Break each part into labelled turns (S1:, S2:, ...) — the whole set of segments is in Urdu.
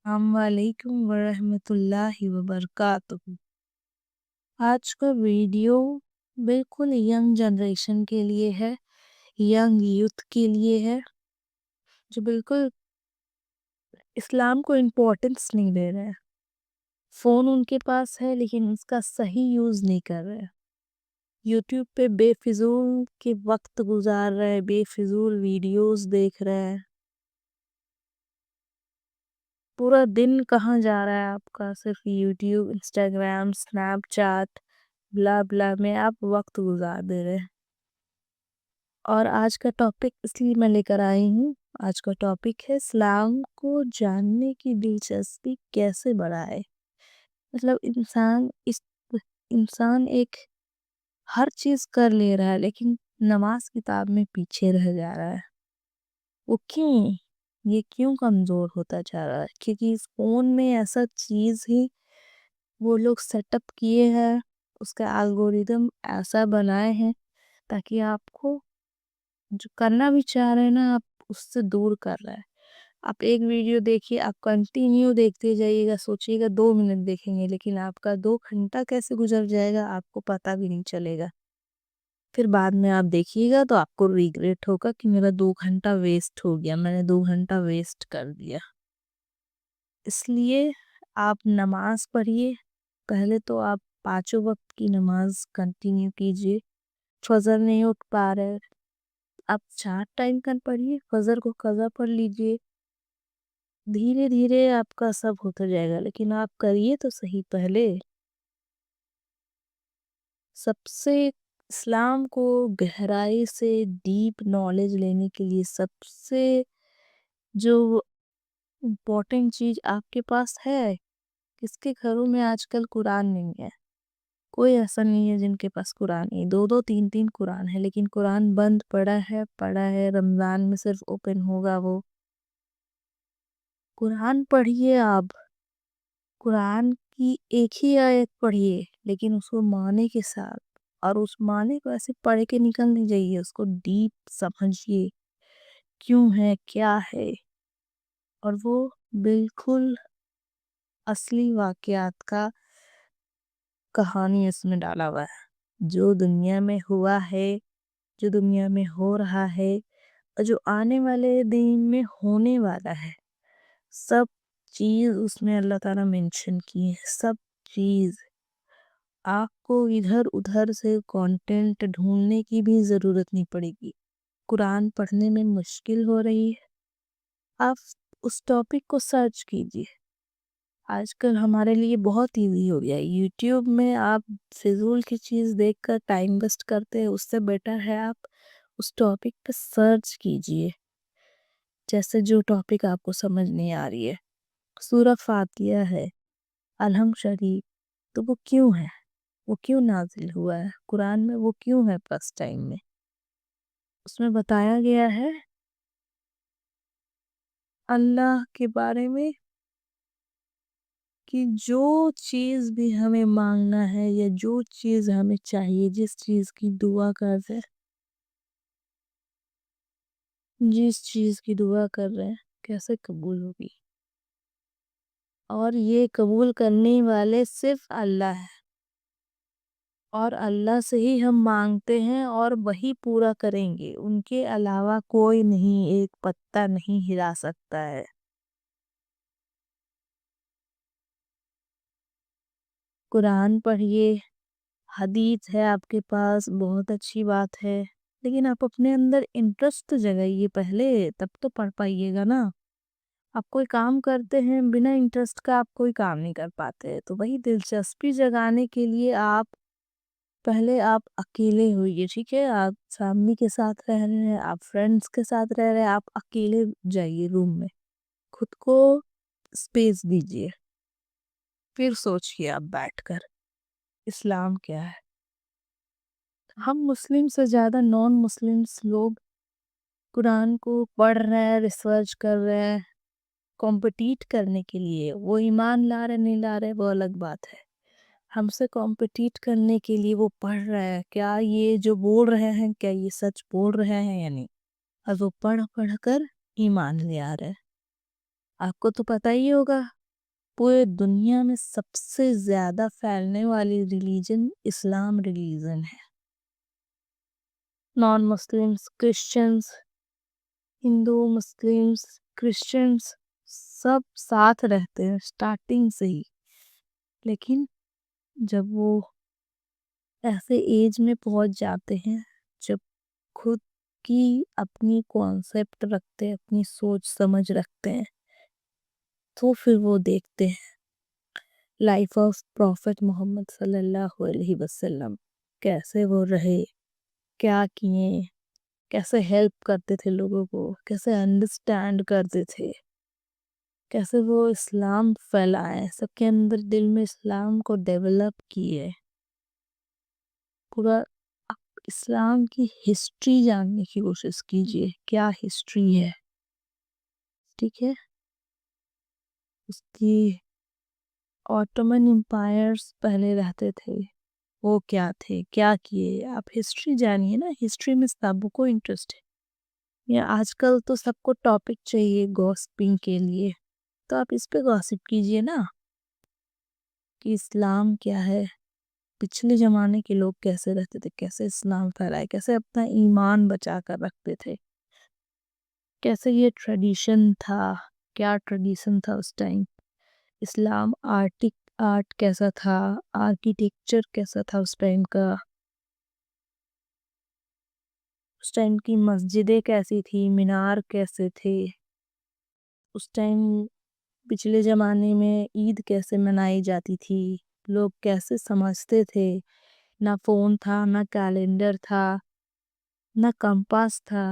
S1: السلام علیکم ورحمۃ اللہ وبرکاتہ۔ آج کا ویڈیو بالکل ینگ جنریشن کے لیے ہے، ینگ یوتھ کے لیے ہے، جو بالکل اسلام کو امپورٹنس نہیں دے رہے۔ فون ان کے پاس ہے لیکن اس کا صحیح یوز نہیں کر رہے۔ یوٹیوب پہ بے فضول کے وقت گزار رہے، بے فضول ویڈیوز دیکھ رہے۔ پورا دن کہاں جا رہا ہے آپ کا؟ صرف یوٹیوب، انسٹاگرام، سنیپ چیٹ، بلا بلا میں آپ وقت گزار دے رہے۔ اور آج کا ٹاپک اس لیے میں لے کر آئی ہوں، آج کا ٹاپک ہے اسلام کو جاننے کی دلچسپی کیسے بڑھائے۔ مطلب انسان ایک ہر چیز کر لے رہا ہے لیکن نماز کتاب میں پیچھے رہ جا رہا ہے۔ وہ کیوں؟ یہ کیوں کمزور ہوتا جا رہا ہے؟ کیونکہ اس فون میں ایسا چیز ہی وہ لوگ سیٹ اپ کیے ہیں، اس کا الگوریدم ایسا بنائے ہیں تاکہ آپ کو جو کرنا بھی چاہ رہے ہیں نا، آپ اس سے دور کر رہے ہیں۔ آپ ایک ویڈیو دیکھیے، آپ کنٹینیو دیکھتے جائیے گا، سوچیے گا 2 منٹ دیکھیں گے لیکن آپ کا 2 گھنٹہ کیسے گزر جائے گا آپ کو پتا بھی نہیں چلے گا۔ پھر بعد میں آپ دیکھیے گا تو آپ کو ریگریٹ ہوگا کہ میرا 2 گھنٹہ ویسٹ ہو گیا، میں نے 2 گھنٹہ ویسٹ کر دیا۔ اس لیے آپ نماز پڑھیے۔ پہلے تو آپ 5 وقت کی نماز کنٹینیو کیجیے۔ فجر نہیں اٹھ پا رہے، آپ 4 ٹائم کر پڑھیے، فجر کو قضا پڑھ لیجیے۔ دھیرے دھیرے آپ کا سب ہوتا جائے گا، لیکن آپ کریے تو صحیح۔ پہلے سب سے اسلام کو گہرائی سے ڈیپ نالج لینے کے لیے سب سے جو امپورٹنٹ چیز آپ کے پاس ہے، کس کے گھروں میں آج کل قرآن نہیں ہے؟ کوئی ایسا نہیں ہے جن کے پاس قرآن نہیں، 2 2 3 3 قرآن ہے لیکن قرآن بند پڑا ہے۔ رمضان میں صرف اوپن ہوگا وہ۔ قرآن پڑھیے، آپ قرآن کی ایک ہی آیت پڑھیے لیکن اس کو معنی کے ساتھ، اور اس معنی کو ایسے پڑھ کے نکل نہیں جائیے، اس کو ڈیپ سمجھیے کیوں ہے، کیا ہے۔ اور وہ بالکل اصلی واقعات کا کہانی اس میں ڈالا ہوا ہے، جو دنیا میں ہوا ہے، جو دنیا میں ہو رہا ہے، اور جو آنے والے دن میں ہونے والا ہے۔ سب چیز اس میں اللہ تعالیٰ منشن کی ہے، سب چیز۔ آپ کو ادھر ادھر سے کانٹینٹ ڈھونڈنے کی بھی ضرورت نہیں پڑے گی۔ قرآن پڑھنے میں مشکل ہو رہی ہے، آپ اس ٹاپک کو سرچ کیجیے۔ آج کل ہمارے لیے بہت ایزی ہو گیا ہے، یوٹیوب میں آپ فضول کی چیز دیکھ کر ٹائم ویسٹ کرتے ہیں، اس سے بیٹر ہے آپ اس ٹاپک پہ سرچ کیجیے۔ جیسے جو ٹاپک آپ کو سمجھ نہیں آ رہی ہے، سورہ فاتحہ ہے، الحمد شریف، تو وہ کیوں ہے؟ وہ کیوں نازل ہوا ہے قرآن میں؟ وہ کیوں ہے فرسٹ ٹائم میں؟ اس میں بتایا گیا ہے اللہ کے بارے میں کہ جو چیز بھی ہمیں مانگنا ہے یا جو چیز ہمیں چاہیے، جس چیز کی دعا کر رہے، جس چیز کی دعا کر رہے کیسے قبول ہوگی؟ اور یہ قبول کرنے والے صرف اللہ ہے، اور اللہ سے ہی ہم مانگتے ہیں اور وہی پورا کریں گے، ان کے علاوہ کوئی نہیں، ایک پتا نہیں ہلا سکتا ہے۔ قرآن پڑھیے، حدیث ہے آپ کے پاس، بہت اچھی بات ہے، لیکن آپ اپنے اندر انٹرسٹ جگائیے پہلے، تب تو پڑھ پائیے گا نا۔ آپ کوئی کام کرتے ہیں بنا انٹرسٹ کا، آپ کوئی کام نہیں کر پاتے، تو وہی دلچسپی جگانے کے لیے پہلے آپ اکیلے ہوئیے، ٹھیک ہے؟ آپ فیملی کے ساتھ رہ رہے ہیں، آپ فرینڈز کے ساتھ رہ رہے ہیں، آپ اکیلے جائیے روم میں، خود کو سپیس دیجیے، پھر سوچئے آپ بیٹھ کر اسلام کیا ہے۔ ہم مسلم سے زیادہ نان مسلمز لوگ قرآن کو پڑھ رہے ہیں، ریسرچ کر رہے ہیں کمپیٹیٹ کرنے کے لیے۔ وہ ایمان لا رہے نہیں لا رہے وہ الگ بات ہے، ہم سے کمپیٹیٹ کرنے کے لیے وہ پڑھ رہے ہیں، کیا یہ جو بول رہے ہیں کیا یہ سچ بول رہے ہیں یا نہیں، اور وہ پڑھ کر ایمان لے آ رہے ہیں۔ آپ کو تو پتہ ہی ہوگا پورے دنیا میں سب سے زیادہ پھیلنے والی ریلیجن اسلام ریلیجن ہے. نان مسلمز، کرسچنز، ہندو، مسلمز، کرسچنز سب ساتھ رہتے ہیں سٹارٹنگ سے ہی. لیکن جب وہ ایسے ایج میں پہنچ جاتے ہیں جب خود کی اپنی کانسیپٹ رکھتے ہیں، اپنی سوچ سمجھ رکھتے ہیں، تو پھر وہ دیکھتے ہیں لائف آف پروفٹ محمد صلی اللہ علیہ وسلم، کیسے وہ رہے، کیا کیے، کیسے ہیلپ کرتے تھے لوگوں کو، کیسے انڈرسٹینڈ کرتے تھے، کیسے وہ اسلام پھیلائے، سب کے اندر دل میں اسلام کو ڈیولپ کیے. پورا آپ اسلام کی ہسٹری جاننے کی کوشش کیجئے، کیا ہسٹری ہے. ٹھیک ہے، اس کی آٹومن امپائرز پہلے رہتے تھے، وہ کیا تھے، کیا کیے. آپ ہسٹری جانیے نا، ہسٹری میں سب کو انٹرسٹ ہے. یا آج کل تو سب کو ٹاپک چاہیے گوسپنگ کے لیے، تو آپ اس پہ گوسپ کیجئے نا کہ اسلام کیا ہے، پچھلے زمانے کے لوگ کیسے رہتے تھے، کیسے اسلام پھیلائے، کیسے اپنا ایمان بچا کر رکھتے تھے، کیسے یہ ٹریڈیشن تھا، کیا ٹریڈیشن تھا اس ٹائم. اسلام آرٹ کیسا تھا، آرکیٹیکچر کیسا تھا اس ٹائم کا، اس ٹائم کی مسجدیں کیسی تھی، مینار کیسے تھے، اس ٹائم پچھلے زمانے میں عید کیسے منائی جاتی تھی، لوگ کیسے سمجھتے تھے. نہ فون تھا، نہ کیلنڈر تھا، نہ کمپاس تھا،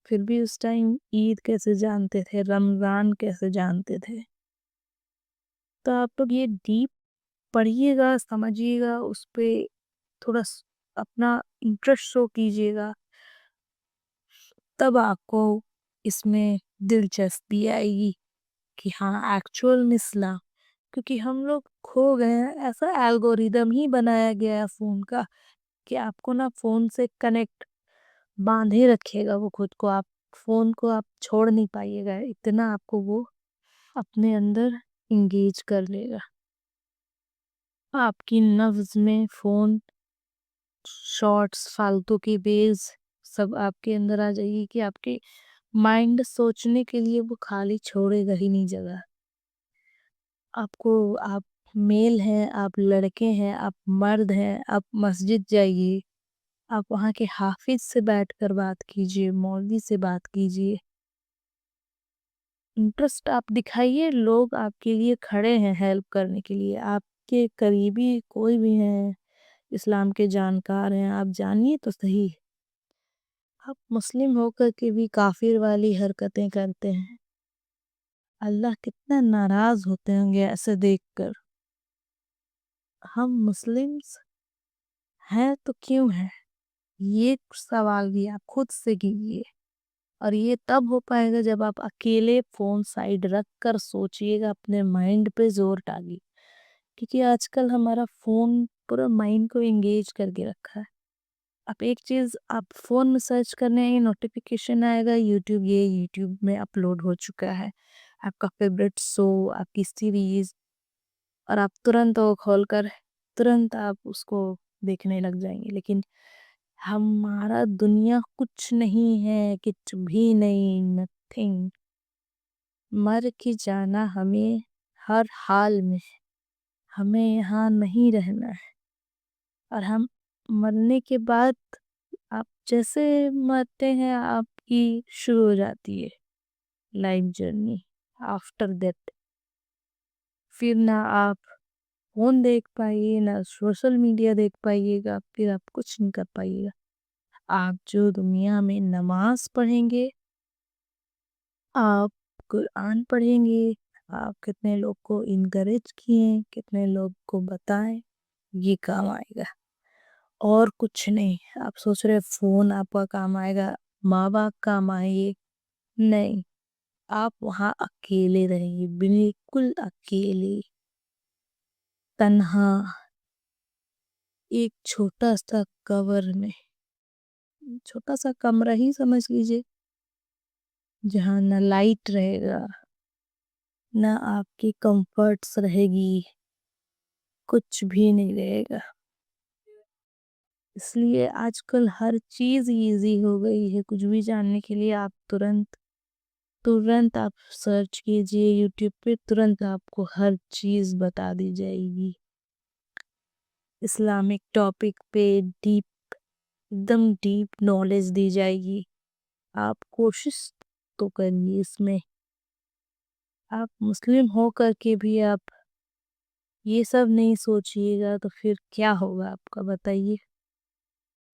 S1: پھر بھی اس ٹائم عید کیسے جانتے تھے، رمضان کیسے جانتے تھے. تو آپ لوگ یہ ڈیپ پڑھیے گا، سمجھیے گا، اس پہ تھوڑا اپنا انٹرسٹ شو کیجیے گا، تب آپ کو اس میں دلچسپی آئے گی کہ ہاں ایکچول میں اسلام. کیونکہ ہم لوگ کھو گئے ہیں، ایسا الگوریدم ہی بنایا گیا ہے فون کا کہ آپ کو نا فون سے کنیکٹ باندھے رکھے گا وہ خود کو. آپ فون کو آپ چھوڑ نہیں پائیے گا، اتنا آپ کو وہ اپنے اندر انگیج کر لے گا. آپ کی نفس میں فون، شارٹس، فالتو کی بیز سب آپ کے اندر آ جائے گی کہ آپ کے مائنڈ سوچنے کے لیے وہ خالی چھوڑے گا ہی نہیں جگہ. آپ میل ہیں، آپ لڑکے ہیں، آپ مرد ہیں، آپ مسجد جائیے، آپ وہاں کے حافظ سے بیٹھ کر بات کیجئے، مولوی سے بات کیجئے. انٹرسٹ آپ دکھائیے، لوگ آپ کے لیے کھڑے ہیں ہیلپ کرنے کے لیے. آپ کے قریبی کوئی بھی ہیں اسلام کے جانکار ہیں، آپ جانیے تو صحیح. آپ مسلم ہو کر کے بھی کافر والی حرکتیں کرتے ہیں، اللہ کتنا ناراض ہوتے ہوں گے ایسے دیکھ کر. ہم مسلمز ہیں تو کیوں ہیں، یہ سوال بھی آپ خود سے کیجئے. اور یہ تب ہو پائے گا جب آپ اکیلے فون سائیڈ رکھ کر سوچئے گا، اپنے مائنڈ پہ زور ڈالیے. کیونکہ آج کل ہمارا فون پورا مائنڈ کو انگیج کر کے رکھا ہے. آپ ایک چیز آپ فون میں سرچ کرنے آئے، نوٹیفیکیشن آئے گا یوٹیوب، یہ یوٹیوب میں اپلوڈ ہو چکا ہے آپ کا فیوریٹ شو، آپ کی سیریز، اور آپ ترنت وہ کھول کر ترنت آپ اس کو دیکھنے لگ جائیں گے. لیکن ہمارا دنیا کچھ نہیں ہے، کچھ بھی نہیں، نتھنگ. مر کے جانا ہمیں ہر حال میں، ہمیں یہاں نہیں رہنا ہے. اور ہم مرنے کے بعد آپ جیسے مرتے ہیں آپ کی شروع ہو جاتی ہے لائف جرنی آفٹر ڈیتھ. پھر نہ آپ فون دیکھ پائیے، نہ سوشل میڈیا دیکھ پائیے گا، پھر آپ کچھ نہیں کر پائیے گا. آپ جو دنیا میں نماز پڑھیں گے، آپ قرآن پڑھیں گے، آپ کتنے لوگ کو انکریج کیے، کتنے لوگ کو بتائیں، یہ کام آئے گا اور کچھ نہیں. آپ سوچ رہے فون آپ کا کام آئے گا، ماں باپ کام آئے، نہیں. آپ وہاں اکیلے رہیں گے، بالکل اکیلے، تنہا، ایک چھوٹا سا کور میں، چھوٹا سا کمرہ ہی سمجھ لیجئے، جہاں نہ لائٹ رہے گا، نہ آپ کی کمفرٹس رہے گی، کچھ بھی نہیں رہے گا۔ اس لیے آج کل ہر چیز ایزی ہو گئی ہے، کچھ بھی جاننے کے لیے آپ ترنت آپ سرچ کیجئے یوٹیوب پہ، ترنت آپ کو ہر چیز بتا دی جائے گی۔ اسلامک ٹاپک پہ ایک دم ڈیپ نالج دی جائے گی۔ آپ کوشش تو کریے اس میں، آپ مسلم ہو کر کے بھی آپ یہ سب نہیں سوچیے گا تو پھر کیا ہوگا آپ کا بتائیے۔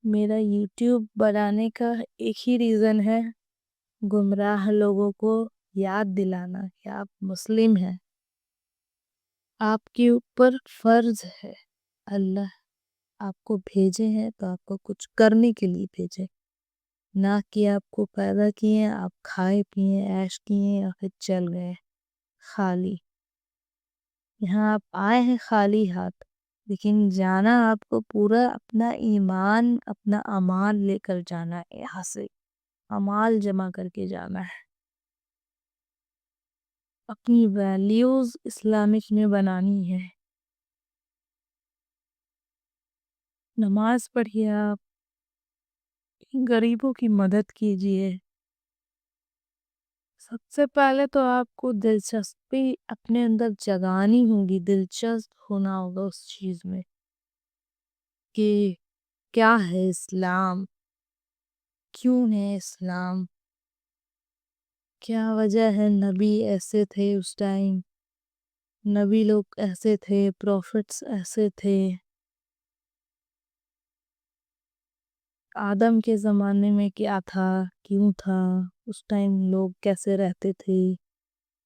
S1: میرا یوٹیوب بنانے کا ایک ہی ریزن ہے، گمراہ لوگوں کو یاد دلانا کہ آپ مسلم ہیں، آپ کے اوپر فرض ہے، اللہ آپ کو بھیجے ہیں تو آپ کو کچھ کرنے کے لیے بھیجے، نہ کہ آپ کو پیدا کیے آپ کھائے پیے عیش کیے یا پھر چل گئے خالی۔ یہاں آپ آئے ہیں خالی ہاتھ، لیکن جانا آپ کو پورا اپنا ایمان اپنا اعمال لے کر جانا ہے، یہاں سے اعمال جمع کر کے جانا ہے، اپنی ویلیوز اسلامک میں بنانی ہے۔ نماز پڑھیے، آپ غریبوں کی مدد کیجیے۔ سب سے پہلے تو آپ کو دلچسپی اپنے اندر جگانی ہوگی، دلچسپ ہونا ہوگا اس چیز میں کہ کیا ہے اسلام، کیوں ہے اسلام، کیا وجہ ہے نبی ایسے تھے اس ٹائم، نبی لوگ ایسے تھے، پروفٹس ایسے تھے، آدم کے زمانے میں کیا تھا، کیوں تھا، اس ٹائم لوگ کیسے رہتے تھے،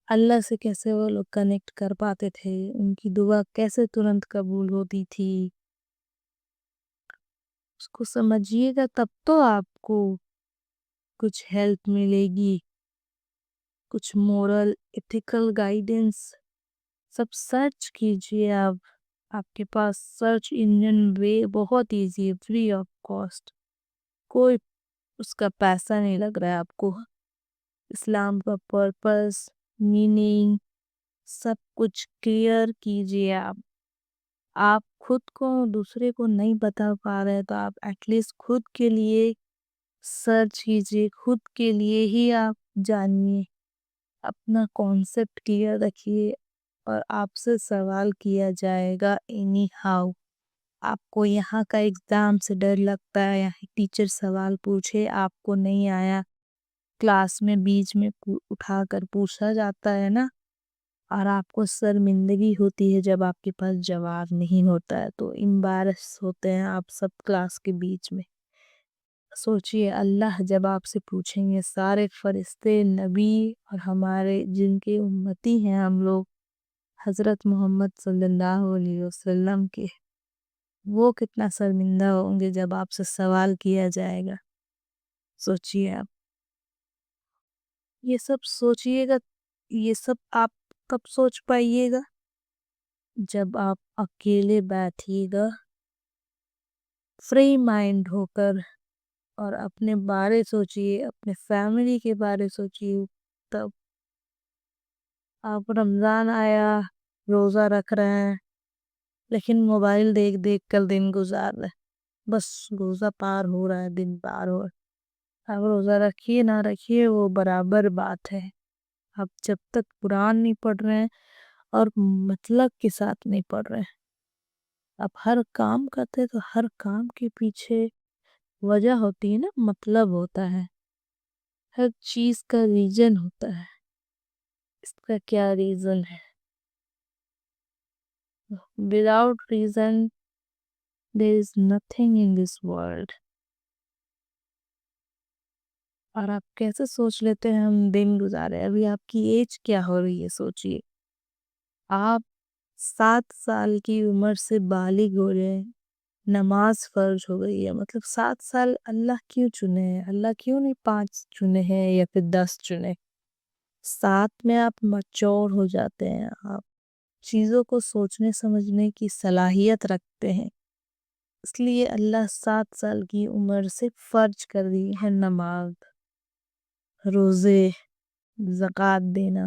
S1: اللہ سے کیسے وہ لوگ کنیکٹ کر پاتے تھے، ان کی دعا کیسے ترنت قبول ہوتی تھی، اس کو سمجھیے گا تب تو آپ کو کچھ ہیلپ ملے گی، کچھ مورل ایتھیکل گائیڈنس۔ سب سرچ کیجئے، آپ کے پاس سرچ انجن وے بہت ایزی ہے، فری آف کاسٹ، کوئی اس کا پیسہ نہیں لگ رہا ہے آپ کو۔ اسلام کا پرپس، میننگ، سب کچھ کلیئر کیجئے۔ آپ خود کو دوسرے کو نہیں بتا پا رہے تو آپ ایٹ لیسٹ خود کے لیے سرچ کیجئے، خود کے لیے ہی آپ جانیے، اپنا کانسیپٹ کلیئر رکھیے، اور آپ سے سوال کیا جائے گا اینی ہاؤ۔ آپ کو یہاں کا ایگزام سے ڈر لگتا ہے، یہاں ٹیچر سوال پوچھے آپ کو نہیں آیا، کلاس میں بیچ میں اٹھا کر پوچھا جاتا ہے نا، اور آپ کو شرمندگی ہوتی ہے جب آپ کے پاس جواب نہیں ہوتا ہے، تو امبارس ہوتے ہیں آپ سب کلاس کے بیچ میں۔ سوچئے اللہ جب آپ سے پوچھیں گے، سارے فرشتے، نبی اور ہمارے جن کے امتی ہیں ہم لوگ، حضرت محمد صلی اللہ علیہ وسلم کے، وہ کتنا شرمندہ ہوں گے جب آپ سے سوال کیا جائے گا۔ سوچئے آپ یہ سب سوچئے گا، یہ سب آپ کب سوچ پائیے گا؟ جب آپ اکیلے بیٹھیے گا فری مائنڈ ہو کر، اور اپنے بارے سوچئے، اپنے فیملی کے بارے سوچئے۔ تب آپ رمضان آیا، روزہ رکھ رہے ہیں، لیکن موبائل دیکھ دیکھ کر دن گزار رہے ہیں، بس روزہ پار ہو رہا ہے، دن پار ہو رہا ہے۔ آپ روزہ رکھیے نہ رکھیے وہ برابر بات ہے، آپ جب تک قرآن نہیں پڑھ رہے ہیں اور مطلب کے ساتھ نہیں پڑھ رہے ہیں، آپ ہر کام کرتے تو ہر کام کے پیچھے وجہ ہوتی ہے نا، مطلب ہوتا ہے، ہر چیز کا ریزن ہوتا ہے، اس کا کیا ریزن ہے؟ without reason there is nothing in this world۔ اور آپ کیسے سوچ لیتے ہیں ہم دن گزارے؟ ابھی آپ کی ایج کیا ہو رہی ہے سوچئے، آپ 7 سال کی عمر سے بالغ ہو رہے ہیں، نماز فرض ہو گئی ہے، مطلب 7 سال اللہ کیوں چنے ہیں؟ اللہ کیوں نہیں 5 چنے ہیں یا پھر 10 چنے؟ 7 میں آپ مچور ہو جاتے ہیں، آپ چیزوں کو سوچنے سمجھنے کی صلاحیت رکھتے ہیں، اس لیے اللہ 7 سال کی عمر سے فرض کر دی ہے نماز، روزے، زکوٰۃ دینا،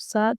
S1: 7